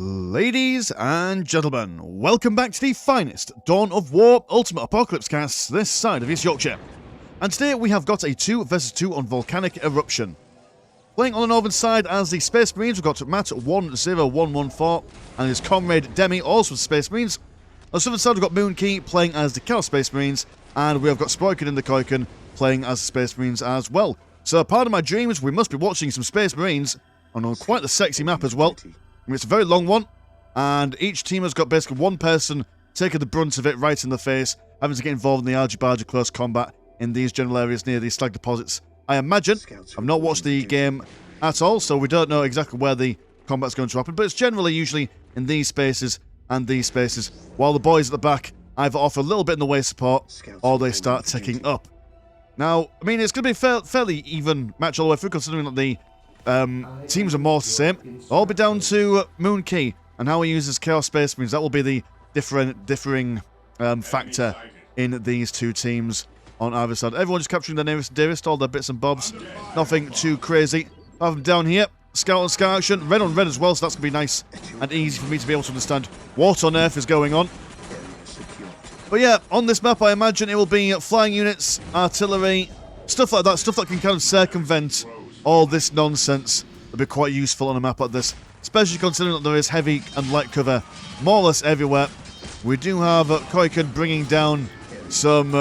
Ladies and gentlemen, welcome back to the finest Dawn of War Ultimate Apocalypse casts this side of East Yorkshire. And today we have got a 2 vs 2 on Volcanic Eruption. Playing on the northern side as the Space Marines, we've got Matt 10114 and his comrade Demi, also Space Marines. On the southern side we've got Moonkey playing as the Chaos Space Marines, and we have got Sproiken in the Koiken playing as the Space Marines as well. So part of my dreams, we must be watching some Space Marines, and on quite the sexy map as well. It's a very long one, and each team has got basically one person taking the brunt of it right in the face, having to get involved in the argy-bargy close combat in these general areas near these slag deposits. I imagine, I've not watched the game at all, so we don't know exactly where the combat's going to happen, but it's generally usually in these spaces and these spaces, while the boys at the back either offer a little bit in the way of support, or they start ticking up. Now, I mean, it's going to be a fairly even match all the way through, considering that the teams are more the same. I'll be down to Moonkey and how he uses Chaos Space Marines. That will be the differing factor in these two teams on either side. Everyone just capturing their nearest and dearest, all their bits and bobs. Nothing too crazy. I have them down here. Scout on scout action. Red on red as well, so that's going to be nice and easy for me to be able to understand what on earth is going on. But yeah, on this map I imagine it will be flying units, artillery, stuff like that. Stuff that can kind of circumvent all this nonsense. Will be quite useful on a map like this, especially considering that there is heavy and light cover more or less everywhere. We do have Koiken bringing down some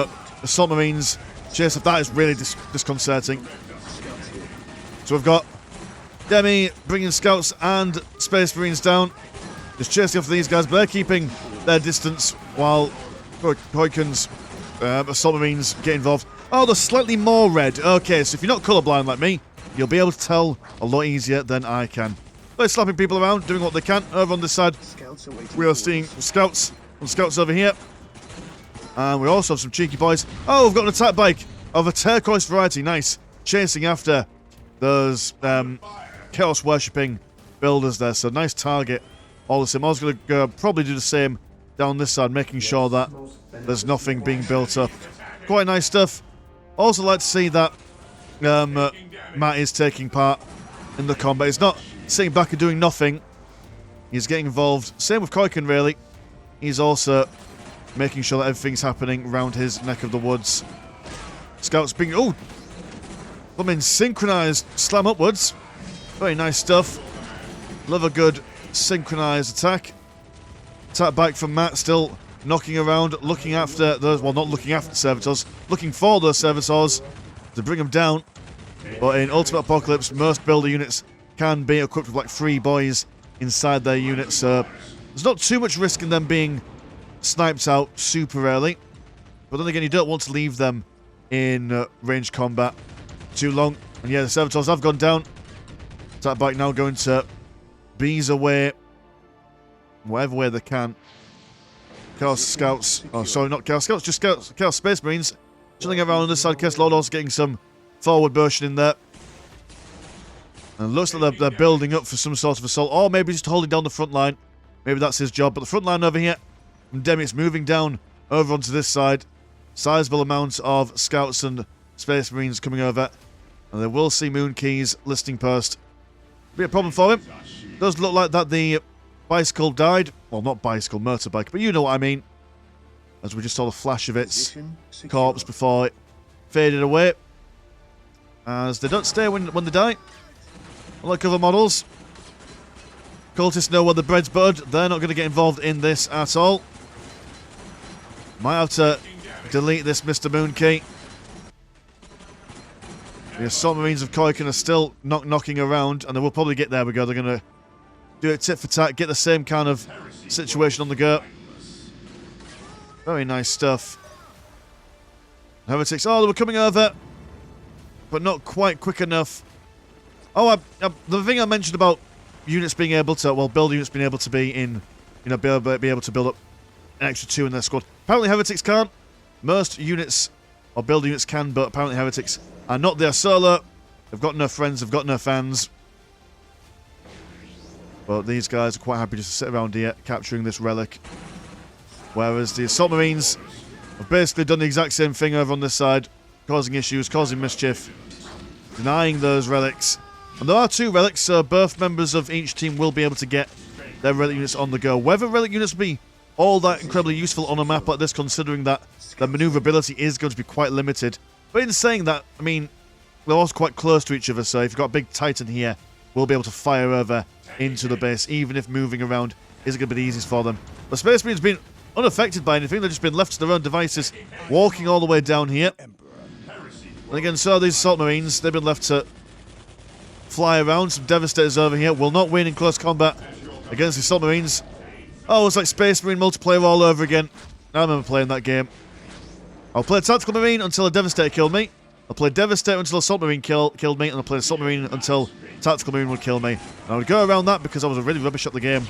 assault marines. Chase of that is really disconcerting. So we've got Demi bringing scouts and space marines down, just chasing after these guys, but they're keeping their distance while Koiken's assault marines get involved. Oh, they're slightly more red. Okay, so if you're not colourblind like me, you'll be able to tell a lot easier than I can. They're slapping people around, doing what they can. Over on this side, we are seeing scouts and scouts over here. And we also have some cheeky boys. Oh, we've got an attack bike of a turquoise variety. Nice. Chasing after those chaos worshipping builders there. So nice target. All the same. I was going to probably do the same down this side, making sure that there's nothing being built up. Quite nice stuff. Also like to see that Matt is taking part in the combat. He's not sitting back and doing nothing. He's getting involved. Same with Koiken, really. He's also making sure that everything's happening around his neck of the woods. Scouts being... Oh! Blooming synchronized slam upwards. Very nice stuff. Love a good synchronized attack. Attack back from Matt, still knocking around, looking after those... Well, not looking after the servitors. Looking for those servitors to bring them down. But in Ultimate Apocalypse, most builder units can be equipped with like 3 boys inside their units, so there's not too much risk in them being sniped out super early. But then again, you don't want to leave them in ranged combat too long. And yeah, the servitors have gone down. Attack bike now going to bees away whatever way they can. Chaos Scouts. Oh, sorry, not Chaos Scouts, just Scouts, Chaos Space Marines. Chilling around on this side. Chaos Lord also getting some forward motion in there. And it looks like they're building up for some sort of assault. Or maybe just holding down the front line. Maybe that's his job. But the front line over here, and Demi's moving down over onto this side. Sizable amounts of scouts and space marines coming over. And they will see Moonkey's listing post. Be a problem for him. Does look like that the bicycle died. Well, not bicycle, motorbike, but you know what I mean. As we just saw the flash of its corpse before it faded away. As they don't stay when they die. Unlike other models. Cultists know where the bread's buttered. They're not going to get involved in this at all. Might have to delete this Mr. Moonkey. The assault marines of Koiken are still knocking around, and they will probably get there. We go. They're going to do it tit for tat, get the same kind of situation on the go. Very nice stuff. Heretics. Oh, they were coming over, but not quite quick enough. Oh, the thing I mentioned about units being able to, well, build units being able to be in, you know, be able to build up an extra 2 in their squad. Apparently Heretics can't. Most units, or build units can, but apparently Heretics are not there solo. They've got no friends, they've got no fans. But these guys are quite happy just to sit around here, capturing this relic. Whereas the Assault Marines have basically done the exact same thing over on this side, causing issues, causing mischief, denying those relics. And there are 2 relics, so both members of each team will be able to get their relic units on the go. Whether relic units will be all that incredibly useful on a map like this, considering that the maneuverability is going to be quite limited. But in saying that, I mean, they're also quite close to each other, so if you've got a big Titan here, we'll be able to fire over into the base, even if moving around isn't going to be the easiest for them. The Space Marine's been unaffected by anything. They've just been left to their own devices, walking all the way down here. And again, so these Assault Marines, they've been left to fly around. Some Devastators over here will not win in close combat against the Assault Marines. Oh, it's like Space Marine multiplayer all over again. I remember playing that game. I'll play Tactical Marine until a Devastator killed me. I'll play Devastator until Assault Marine killed me. And I'll play Assault Marine until Tactical Marine would kill me. And I would go around that because I was really rubbish at the game.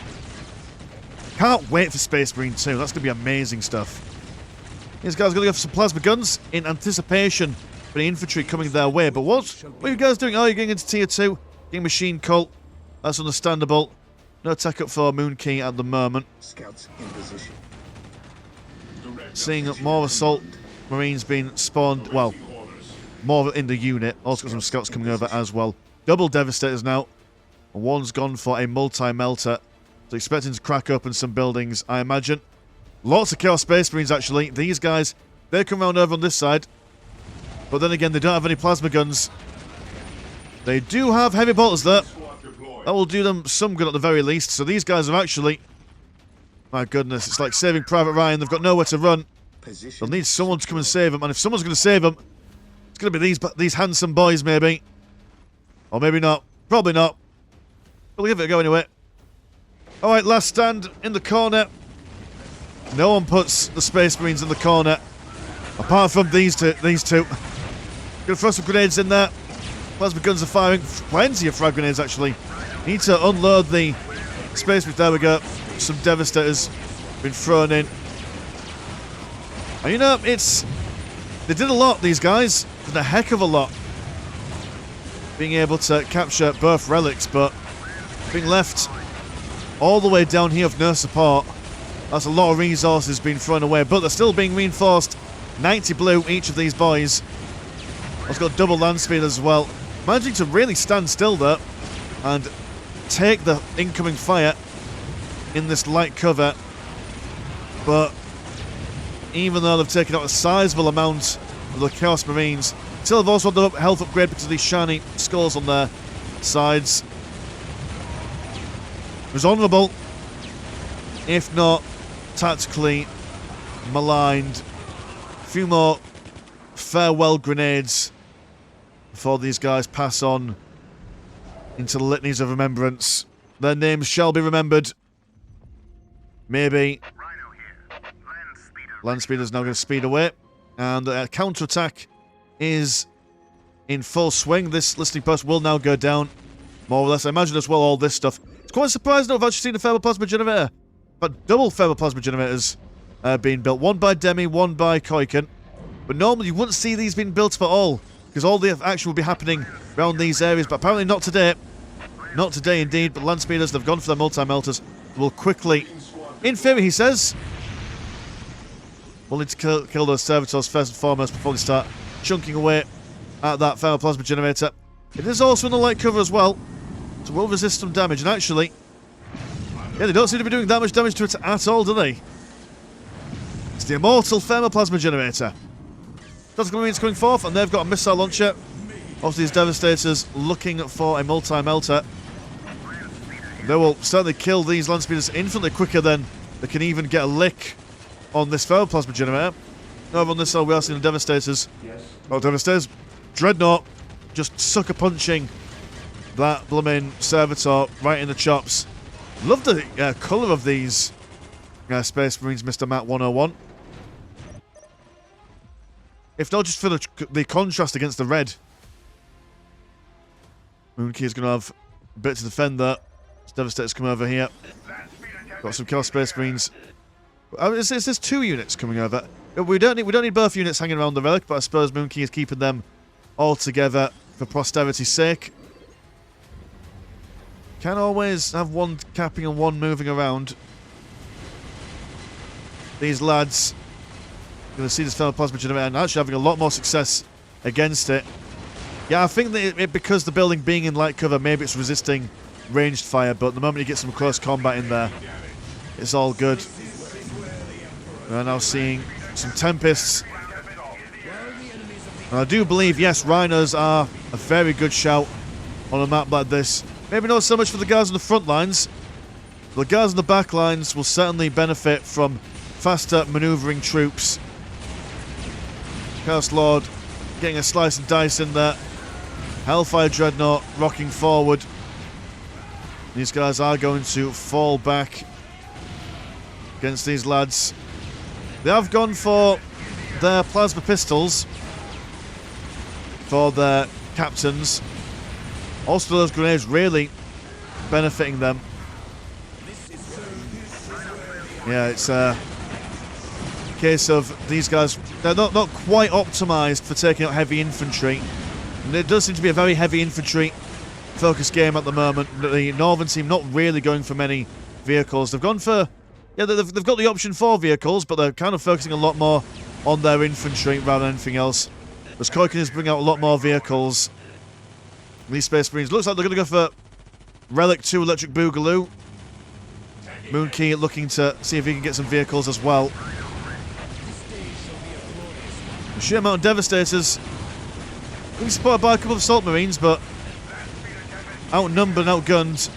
Can't wait for Space Marine 2. That's going to be amazing stuff. These guys are going to go for some plasma guns in anticipation for the infantry coming their way. But what are you guys doing? Oh, you're going into Tier 2. Getting Machine Cult. That's understandable. No attack up for Moon Key at the moment. Scouts in position. Seeing more Assault Marines being spawned. Well, more in the unit. Also got some Scouts coming over as well. Double Devastators now. And one's gone for a multi-melter. So expecting to crack open some buildings, I imagine. Lots of Chaos Space Marines, actually. These guys, they come around over on this side. But then again, they don't have any plasma guns. They do have heavy bolters there. That will do them some good at the very least. So these guys are actually... My goodness, it's like Saving Private Ryan. They've got nowhere to run. They'll need someone to come and save them. And if someone's going to save them, it's going to be these handsome boys, maybe. Or maybe not. Probably not. We'll give it a go anyway. Alright, last stand in the corner. No one puts the Space Marines in the corner. Apart from these two. Gonna throw some grenades in there. Plasma guns are firing. Plenty of frag grenades, actually. Need to unload the Space Marines. There we go. Some Devastators been thrown in. And you know, they did a lot, these guys. Did a heck of a lot. Being able to capture both relics, but being left all the way down here with no support. That's a lot of resources being thrown away, but they're still being reinforced. 90 blue, each of these boys. It's got double land speed as well. Managing to really stand still there and take the incoming fire in this light cover. But even though they've taken out a sizable amount of the Chaos Marines, still have also had the health upgrade because of these shiny skulls on their sides. It was honourable, if not tactically maligned. A few more farewell grenades before these guys pass on into the litanies of remembrance. Their names shall be remembered. Maybe. Land speeder's now going to speed away. And the counter-attack is in full swing. This listening post will now go down, more or less. I imagine as well all this stuff. It's quite surprising I've actually seen a thermal plasma generator. But double thermal plasma generators being built. One by Demi, one by Koiken. But normally you wouldn't see these being built at all, because all the action will be happening around these areas. But apparently not today. Not today indeed. But land speeders, they've gone for their multi-melters. Will quickly, in theory he says, we'll need to kill those servitors first and foremost before they start chunking away at that thermal plasma generator. It is also in the light cover as well, so will resist some damage. And actually, yeah, they don't seem to be doing that much damage to it at all, do they? It's the immortal thermal plasma generator. Tactical Marines coming forth, and they've got a missile launcher. Obviously, these Devastators looking for a multi-melter. They will certainly kill these land speeders infinitely quicker than they can even get a lick on this thermal plasma generator. Over on this side, we are seeing the Devastators. Oh, Devastators. Dreadnought just sucker punching that blooming servitor right in the chops. Love the colour of these Space Marines, Mr. Matt 101. If not just for the contrast against the red. Moonkey is going to have a bit to defend that. Devastators come over here. Got some Chaos Space Marines. There's two units coming over. We don't need both units hanging around the relic, but I suppose Moonkey is keeping them all together for posterity's sake. Can always have one capping and one moving around. These lads are going to see this thermal plasma generator and actually having a lot more success against it. Yeah, I think that because the building being in light cover, maybe it's resisting ranged fire, but the moment you get some close combat in there, it's all good. We're now seeing some Tempests. And I do believe, yes, Rhinos are a very good shout on a map like this. Maybe not so much for the guys on the front lines. The guys on the back lines will certainly benefit from faster manoeuvring troops. Chaos Lord getting a slice and dice in there. Hellfire Dreadnought rocking forward. These guys are going to fall back against these lads. They have gone for their plasma pistols for their captains. Also, those grenades really benefiting them. Yeah, it's a case of these guys, they're not quite optimised for taking out heavy infantry. And it does seem to be a very heavy infantry focused game at the moment. The Northern team not really going for many vehicles. They've gone for, yeah, they've got the option for vehicles, but they're kind of focusing a lot more on their infantry rather than anything else. As Koiken is bringing out a lot more vehicles. These Space Marines, looks like they're going to go for Relic 2 Electric Boogaloo. Moonkey looking to see if he can get some vehicles as well. The sheer amount of Devastators being supported by a couple of Assault Marines, but outnumbered and outgunned.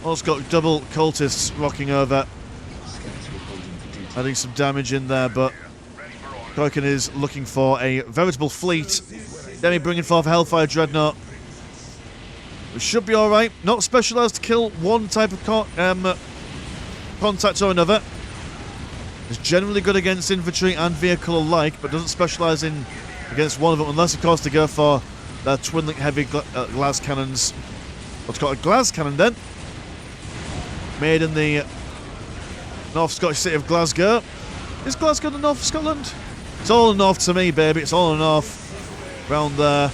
Also got double Cultists rocking over, adding some damage in there, but Koiken is looking for a veritable fleet. Demi bringing forth Hellfire Dreadnought. It should be alright. Not specialised to kill one type of contact or another. It's generally good against infantry and vehicle alike, but doesn't specialise in against one of them, unless of course they go for their twin-link heavy glass cannons. What's called a glass cannon then? Made in the North Scottish city of Glasgow. Is Glasgow the north of Scotland? It's all north to me, baby. It's all north. Round there.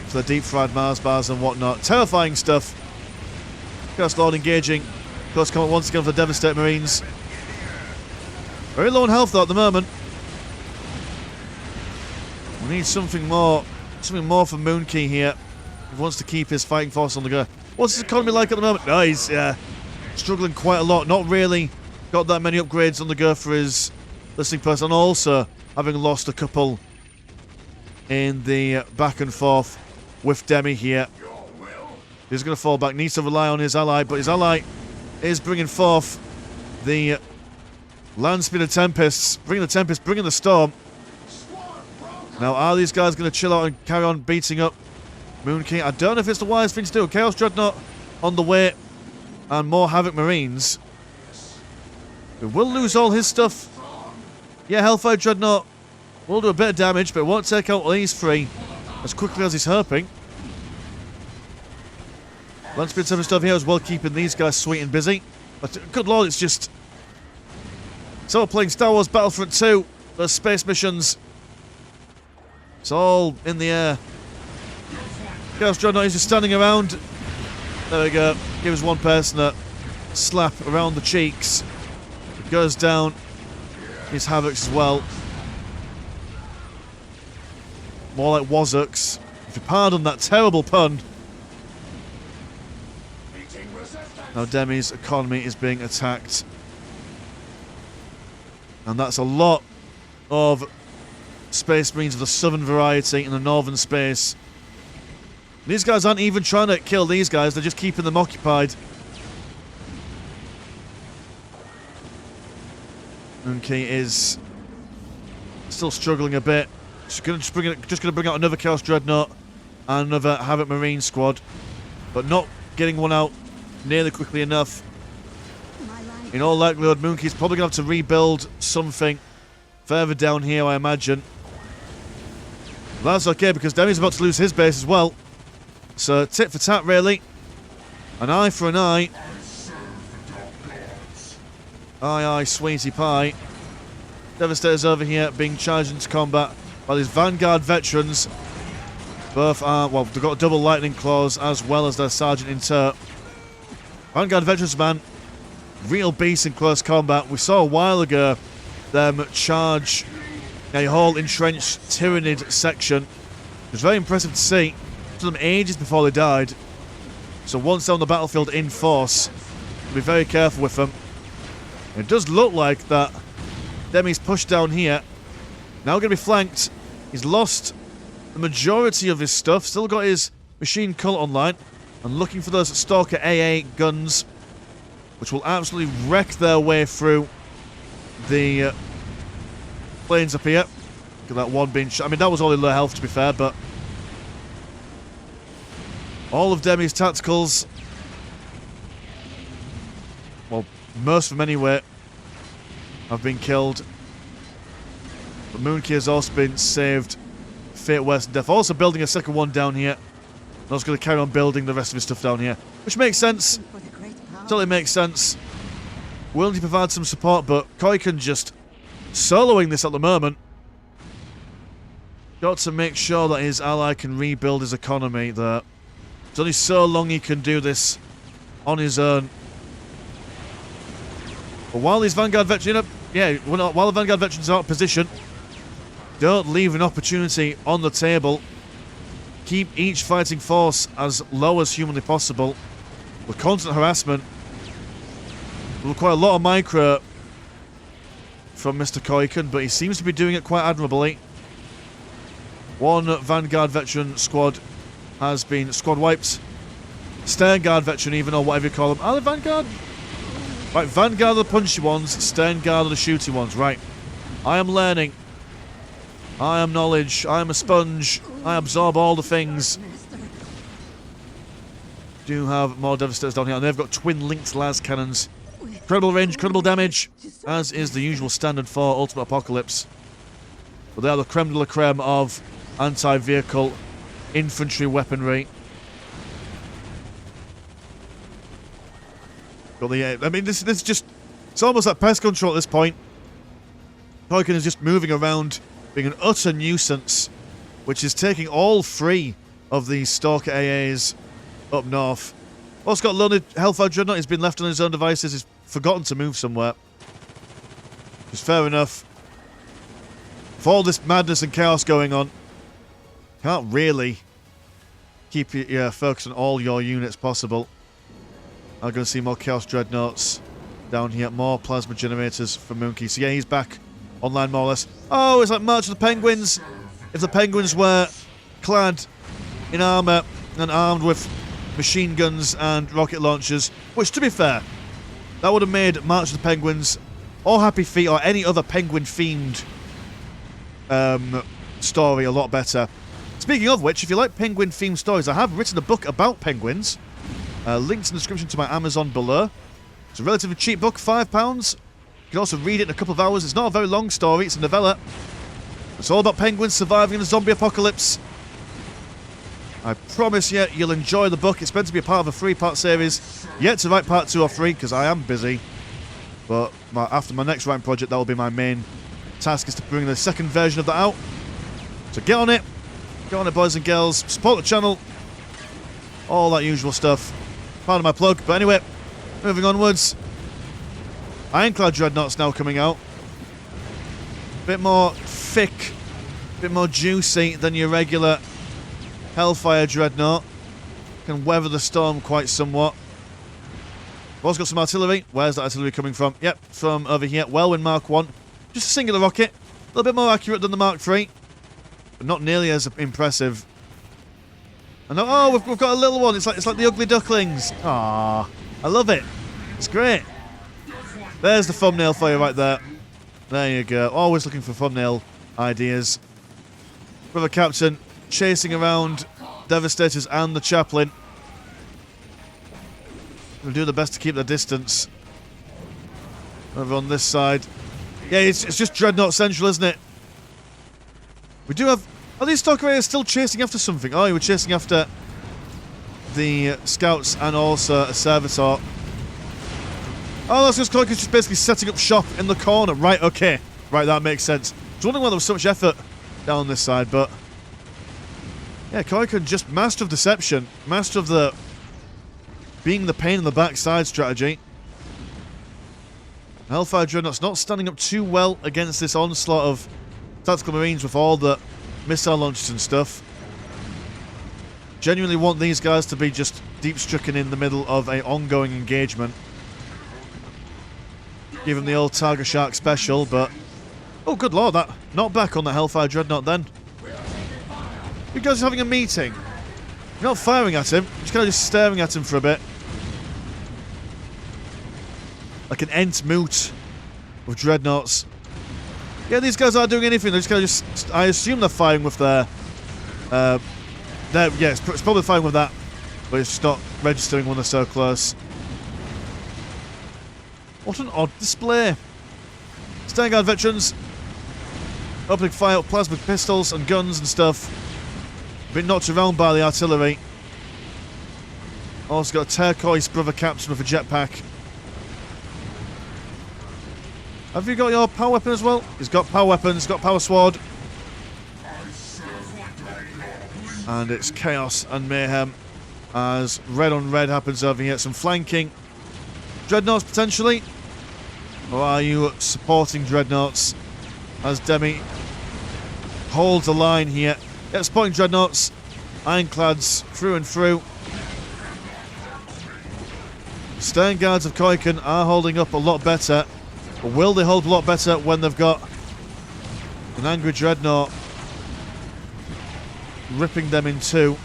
For the deep-fried Mars bars and whatnot. Terrifying stuff. Chaos Lord engaging. Close combat once again for the Devastate Marines. Very low on health though at the moment. We need something more from Moonkey here. He wants to keep his fighting force on the go. What's his economy like at the moment? No, he's struggling quite a lot. Not really got that many upgrades on the go for his listening person. And also having lost a couple in the back and forth with Demi here. He's going to fall back. Needs to rely on his ally, but his ally is bringing forth the Land Speeder Tempests. Bringing the Tempest, bringing the Storm. Now, are these guys going to chill out and carry on beating up Moonkey? I don't know if it's the wise thing to do. Chaos Dreadnought on the way, and more Havoc Marines. We will lose all his stuff. Yeah, Hellfire Dreadnought will do a bit of damage, but it won't take out these three as quickly as he's herping. Land Speeder Tempest stuff here as well, keeping these guys sweet and busy. But good lord, it's just... So we're playing Star Wars Battlefront 2, those space missions. It's all in the air. Chaos Dreadnought is just standing around. There we go. Gives one person a slap around the cheeks. It goes down. His Havocs as well. More like Wazuks. If you pardon that terrible pun. Now Demi's economy is being attacked. And that's a lot of Space Marines of the southern variety in the northern space. These guys aren't even trying to kill these guys, they're just keeping them occupied. Moonkey is still struggling a bit. Just going to bring out another Chaos Dreadnought and another Havoc Marine squad, but not getting one out nearly quickly enough. In all likelihood, Moonkey's probably going to have to rebuild something further down here, I imagine. But that's okay, because Demi's about to lose his base as well. So, tit for tat, really. An eye for an eye. Aye, aye, sweetie pie. Devastators over here being charged into combat by these Vanguard veterans. Both are, well, they've got double lightning claws as well as their sergeant in tow. Vanguard veterans, man, real beasts in close combat. We saw a while ago them charge a whole entrenched Tyrannid section. It was very impressive to see. It took them ages before they died. So once they're on the battlefield in force, be very careful with them. It does look like that Demi's pushed down here. Now going to be flanked. He's lost the majority of his stuff. Still got his machine cult online. And looking for those Stalker AA guns, which will absolutely wreck their way through the planes up here. Look at that one being shot. I mean, that was only low health, to be fair, but all of Demi's tacticals, well, most of them anyway, have been killed. But Moonkey has also been saved. Fate, West, and Death. Also building a second one down here. I was going to carry on building the rest of his stuff down here. Which makes sense. Totally makes sense. Willing to provide some support, but Koiken just soloing this at the moment. Got to make sure that his ally can rebuild his economy there. There's only so long he can do this on his own. But while these Vanguard veterans, while the Vanguard veterans are out of position, don't leave an opportunity on the table. Keep each fighting force as low as humanly possible. With constant harassment, will require a lot of micro from Mr. Koiken, but he seems to be doing it quite admirably. One Vanguard veteran squad has been squad wiped. Sternguard veteran even, or whatever you call them. Are they Vanguard? Right, Vanguard are the punchy ones, Sternguard are the shooty ones. Right. I am learning. I am knowledge. I am a sponge. I absorb all the things. Do have more Devastators down here, and they've got twin-linked las cannons. Incredible range, incredible damage, as is the usual standard for Ultimate Apocalypse. But they are the creme de la creme of anti-vehicle infantry weaponry. Got the, I mean, this is just, it's almost like pest control at this point. Koiken is just moving around, being an utter nuisance, which is taking all three of these Stalker AAs up north. Also got loaded Hellfire Dreadnought. He's been left on his own devices. He's forgotten to move somewhere. It's fair enough. For all this madness and chaos going on, can't really keep your focus on all your units possible. I'm going to see more Chaos Dreadnoughts down here. More plasma generators from Moonkey. So yeah, he's back online more or less. Oh, it's like March of the Penguins. If the Penguins were clad in armour and armed with machine guns and rocket launchers, which, to be fair, that would have made March of the Penguins or Happy Feet or any other penguin-themed story a lot better. Speaking of which, if you like penguin-themed stories, I have written a book about penguins. Linked in the description to my Amazon below. It's a relatively cheap book, £5. You can also read it in a couple of hours. It's not a very long story, it's a novella. It's all about penguins surviving in a zombie apocalypse. I promise you, you'll enjoy the book. It's meant to be a part of a 3-part series. Yet to write part 2 or 3, because I am busy. But after my next writing project, that will be my main task, is to bring the second version of that out. So get on it. Get on it, boys and girls. Support the channel. All that usual stuff. Pardon my plug. But anyway, moving onwards. Ironclad Dreadnought's now coming out. Bit more thick, bit more juicy than your regular Hellfire Dreadnought. Can weather the storm quite somewhat. We've also got some artillery. Where's that artillery coming from? Yep, from over here. Welwyn Mark 1. Just a singular rocket. A little bit more accurate than the Mark 3. But not nearly as impressive. And oh, we've got a little one. It's like the Ugly Ducklings. Ah, I love it. It's great. There's the thumbnail for you right there. There you go. Always looking for thumbnail ideas. Brother Captain chasing around Devastators and the Chaplain. We'll do the best to keep their distance. Over on this side. Yeah, it's just Dreadnought Central, isn't it? We do have... Are these Stalker Raiders still chasing after something? Oh, you were chasing after the Scouts and also a Servitor. Oh, that's just Koiken's just basically setting up shop in the corner. Right, okay. Right, that makes sense. I was wondering why there was so much effort down this side, but... Yeah, Koiken just master of deception. Master of the... being the pain in the backside strategy. Hellfire Dreadnought's not standing up too well against this onslaught of Tactical Marines with all the missile launchers and stuff. Genuinely want these guys to be just deep-stricken in the middle of an ongoing engagement. Give them the old Target Shark special, but... Oh, good lord, that not back on the Hellfire Dreadnought then. You guys are having a meeting. You're not firing at him, you're just kind of just staring at him for a bit. Like an Ent moot of Dreadnoughts. Yeah, these guys aren't doing anything, they're just kind of just... I assume they're firing with their... yeah, it's probably firing with that, but it's just not registering when they're so close. What an odd display. Steinguard veterans opening fire with plasma pistols and guns and stuff. Been knocked around by the artillery. Also got a turquoise brother captain with a jetpack. Have you got your power weapon as well? He's got power weapons, he's got power sword. And it's chaos and mayhem as red on red happens over here. Some flanking Dreadnoughts potentially. Or are you supporting Dreadnoughts as Demi holds the line here? Yeah, supporting Dreadnoughts. Ironclads through and through. Stern Guards of Koiken are holding up a lot better. But will they hold a lot better when they've got an angry Dreadnought ripping them in two?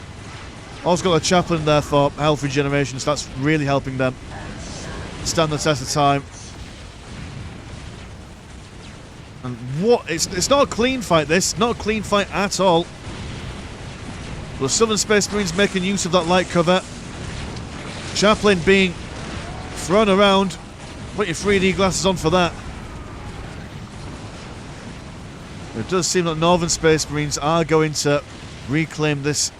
Also got a chaplain there for health regeneration, so that's really helping them stand the test of time. And what? It's not a clean fight, this. Not a clean fight at all. The Southern Space Marines making use of that light cover. Chaplain being thrown around. Put your 3D glasses on for that. It does seem that Northern Space Marines are going to reclaim this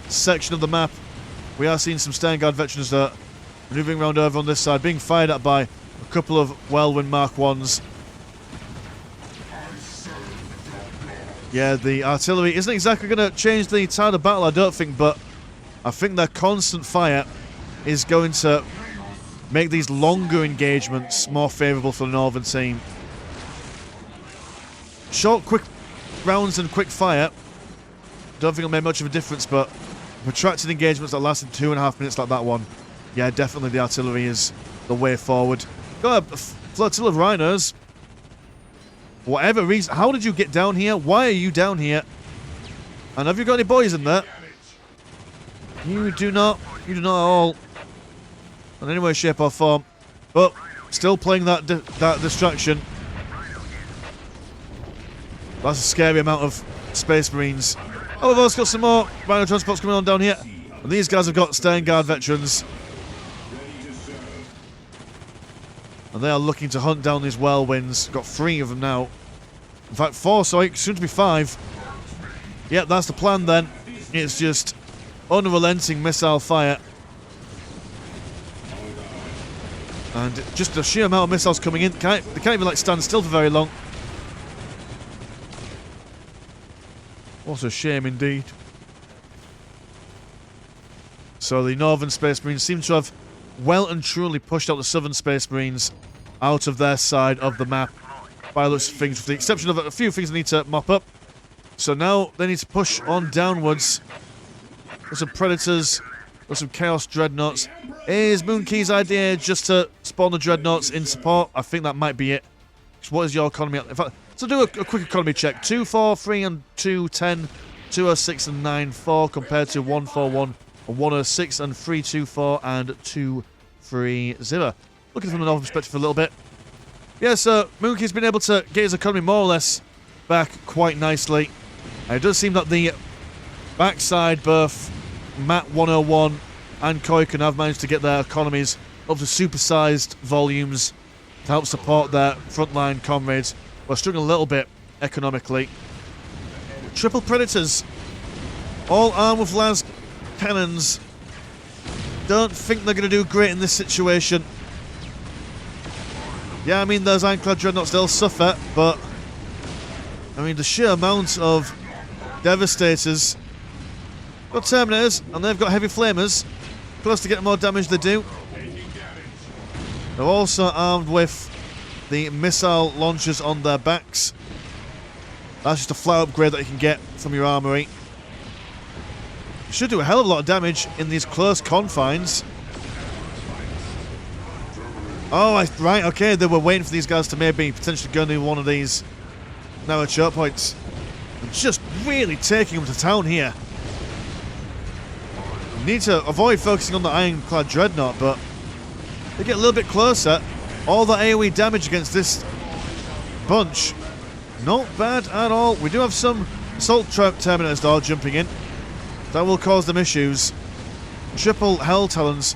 section of the map. We are seeing some Sternguard veterans that are moving around over on this side, being fired at by a couple of Whirlwind Mark 1s. Yeah, the artillery isn't exactly going to change the tide of battle, I don't think, but I think their constant fire is going to make these longer engagements more favourable for the Northern team. Short, quick rounds and quick fire. Don't think it'll make much of a difference, but protracted engagements that lasted 2.5 minutes like that one, yeah, definitely the artillery is the way forward. Got a flotilla of rhinos. Whatever reason, how did you get down here? Why are you down here? And have you got any boys in there? You do not at all. In any way, shape or form. But still playing that distraction. That's a scary amount of Space Marines. Oh, we've also got some more Rhino transports coming on down here. And these guys have got Sternguard veterans. And they are looking to hunt down these whirlwinds. Got 3 of them now. In fact, 4, so soon to be 5. Yep, that's the plan then. It's just unrelenting missile fire. And just the sheer amount of missiles coming in. They can't even like stand still for very long. What a shame indeed. So the Northern Space Marines seem to have well and truly pushed out the Southern Space Marines out of their side of the map. By the looks of things, with the exception of a few things they need to mop up. So now they need to push on downwards. There's some Predators, there's some Chaos Dreadnoughts. Is Moonkey's idea just to spawn the Dreadnoughts in support? I think that might be it. What is your economy? In fact, so do a quick economy check. 2, 4, 3 and 2, 10, 206 and 9, 4 compared to 1, 4, 1 and 106 and 3, 2, 4 and 2, 3, 0. Looking from the Northern perspective for a little bit. Yeah, so Moonkey's been able to get his economy more or less back quite nicely. And it does seem that the backside, both Mat 101 and Koiken have managed to get their economies up to supersized volumes to help support their frontline comrades. We're struggling a little bit economically. Triple Predators, all armed with las cannons. Don't think they're going to do great in this situation. Yeah, I mean, those Ironclad Dreadnoughts, they'll suffer, but I mean, the sheer amount of Devastators. Got Terminators, and they've got Heavy Flamers. Close to getting more damage they do. They're also armed with the missile launchers on their backs. That's just a flat upgrade that you can get from your armory. Should do a hell of a lot of damage in these close confines. Oh, right, okay, they were waiting for these guys to maybe potentially go into one of these narrow choke points. And just really taking them to town here. You need to avoid focusing on the ironclad Dreadnought, but they get a little bit closer. All the AoE damage against this bunch, not bad at all. We do have some assault terminators though jumping in. That will cause them issues. Triple Hell Talons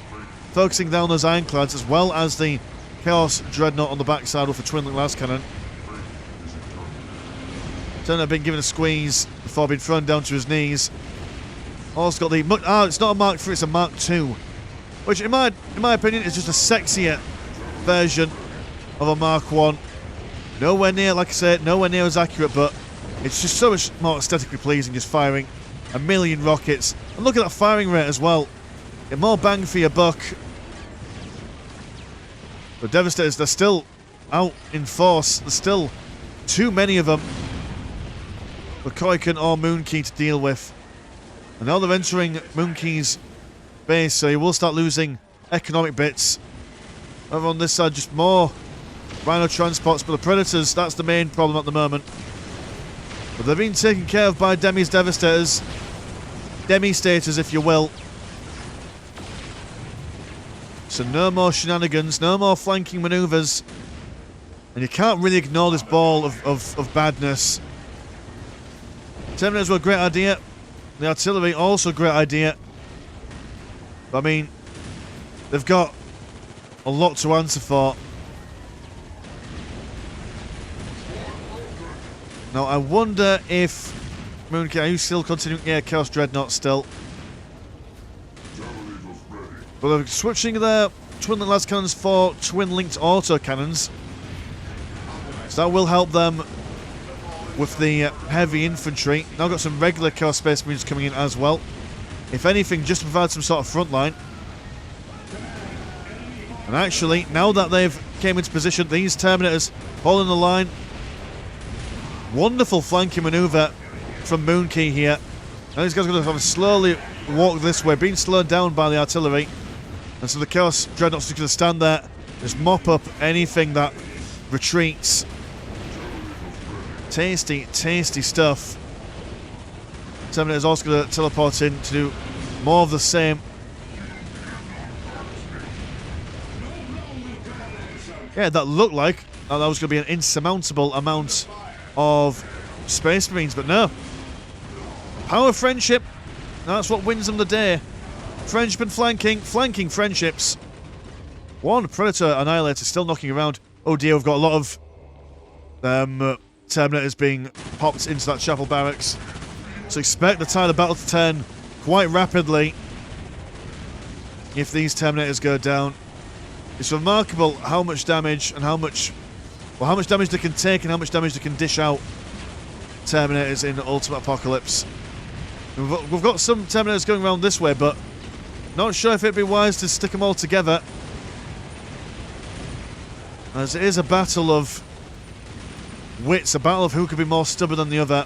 focusing down those ironclads, as well as the Chaos Dreadnought on the backside with a twin-link las cannon. Turner been given a squeeze before being thrown down to his knees. Also got the... it's not a Mark III, it's a Mark II. Which, in my opinion, is just a sexier version of a Mark I. Nowhere near, like I said, nowhere near as accurate, but it's just so much more aesthetically pleasing just firing a million rockets. And look at that firing rate as well. Get more bang for your buck. The Devastators, they're still out in force. There's still too many of them for Koiken or Moonkey to deal with. And now they're entering Moonkey's base, so he will start losing economic bits. Over on this side, just more Rhino transports, but the Predators, that's the main problem at the moment. But they're being taken care of by Demi's Devastators. Demi-stators, if you will. So no more shenanigans, no more flanking manoeuvres. And you can't really ignore this ball of badness. Terminators were a great idea. The artillery, also a great idea. But, I mean, they've got a lot to answer for. Now, I wonder if... Moonkey, are you still continuing? Yeah, Chaos Dreadnought still. But they're switching their twin-linked las cannons for twin-linked auto cannons. So that will help them with the heavy infantry. Now got some regular Chaos Space Marines coming in as well. If anything, just to provide some sort of front line. And actually, now that they've came into position, these Terminators holding the line. Wonderful flanking manoeuvre from Moonkey here. Now these guys are going to have to slowly walk this way, being slowed down by the artillery. And so the Chaos Dreadnought's just going to stand there, just mop up anything that retreats. Tasty, tasty stuff. Terminator's also going to teleport in to do more of the same. Yeah, that looked like that was going to be an insurmountable amount of Space Marines, but no. Power of friendship, that's what wins them the day. Friendship and flanking friendships. One Predator Annihilator still knocking around. Oh dear, we've got a lot of Terminators being popped into that chapel barracks. So expect the tide of battle to turn quite rapidly if these Terminators go down. It's remarkable how much damage and how much damage they can take and how much damage they can dish out. Terminators in Ultimate Apocalypse. We've got some Terminators going around this way, but not sure if it'd be wise to stick them all together, as it is a battle of wits, a battle of who could be more stubborn than the other.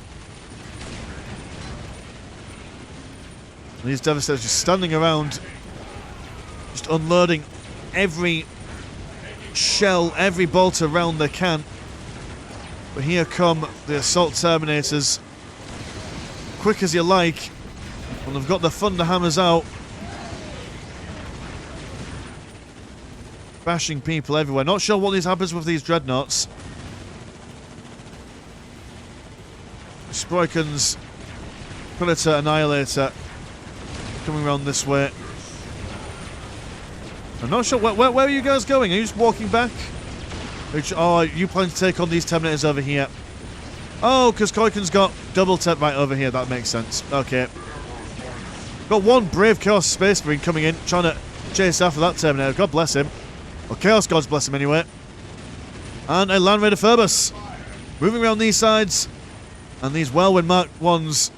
And these Devastators just standing around, just unloading every shell, every bolter round they can. But here come the Assault Terminators, quick as you like, and they've got the Thunder Hammers out, bashing people everywhere. Not sure what happens with these Dreadnoughts. Sproiken's Predator Annihilator coming around this way. I'm not sure. Where are you guys going? Are you just walking back? Oh, you plan to take on these Terminators over here? Oh, because Koiken's got double tap right over here. That makes sense. Okay. Got one brave Chaos Space Marine coming in, trying to chase after that Terminator. God bless him. Or Chaos Gods bless him anyway. And a Land Raider Phoebus moving around these sides. And these Whirlwind Mark 1s,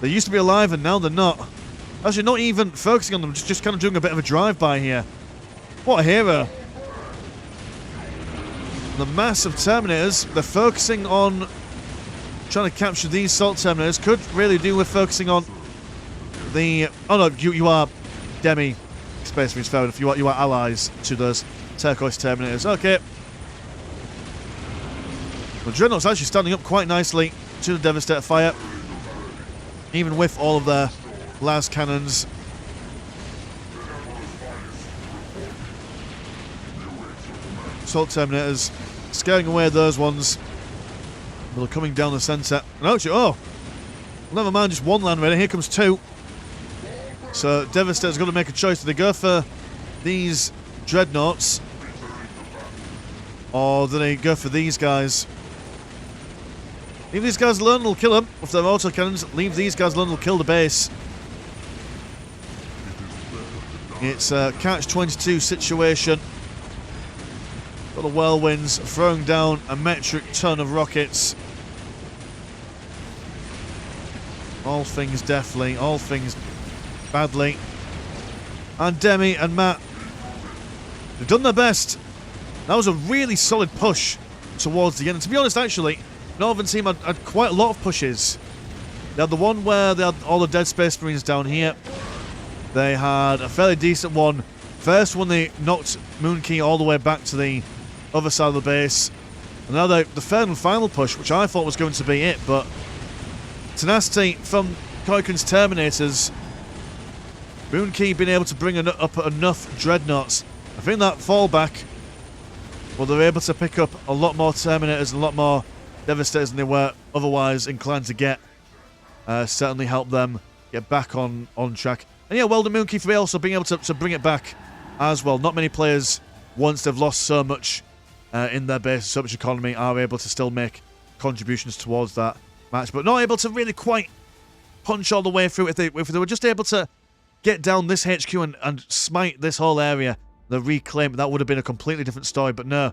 they used to be alive and now they're not. Actually, not even focusing on them, just kind of doing a bit of a drive-by here. What a hero. The mass of Terminators, they're focusing on trying to capture these Assault Terminators. Could really do with focusing on the... Oh no, you are Demi Space Marines, fair enough. You are allies to those Turquoise Terminators. Okay. Well, Dreadnought's actually standing up quite nicely to the Devastator fire. Even with all of their las cannons. Assault Terminators scaring away those ones. They're coming down the centre. And actually, oh! Never mind, just one land raider. Here comes two. So Devastator's got to make a choice. Do they go for these Dreadnoughts? Or do they go for these guys? Leave these guys alone, it'll kill them. With their autocannons, leave these guys alone, it'll kill the base. It's a catch-22 situation. Got the whirlwinds throwing down a metric ton of rockets. All things deftly, all things badly. And Demi and Matt, they've done their best. That was a really solid push towards the end. And to be honest, actually, Northern team had quite a lot of pushes. They had the one where they had all the Dead Space Marines down here. They had a fairly decent one. First one, they knocked Moonkey all the way back to the other side of the base. And now the third and final push, which I thought was going to be it, but tenacity from Koikun's Terminators. Moonkey being able to bring up enough Dreadnoughts. I think that fallback, well, they're able to pick up a lot more Terminators and a lot more Devastators than they were otherwise inclined to get. Certainly helped them get back on track. And yeah, well done Moonkey for also being able to bring it back as well. Not many players, once they've lost so much in their base, so much economy, are able to still make contributions towards that match. But not able to really quite punch all the way through. If they were just able to get down this HQ and smite this whole area, the reclaim, that would have been a completely different story. But no,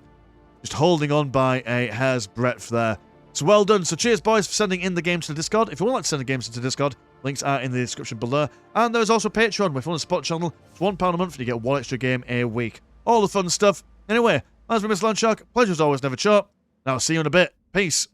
just holding on by a hair's breadth there. So well done. So cheers, boys, for sending in the games to the Discord. If you would like to send the games into Discord, links are in the description below. And there's also Patreon, if you want to support the channel. It's £1 a month and you get one extra game a week. All the fun stuff. Anyway, as we Mr. Landshark, pleasure as always, never short. Now, see you in a bit. Peace.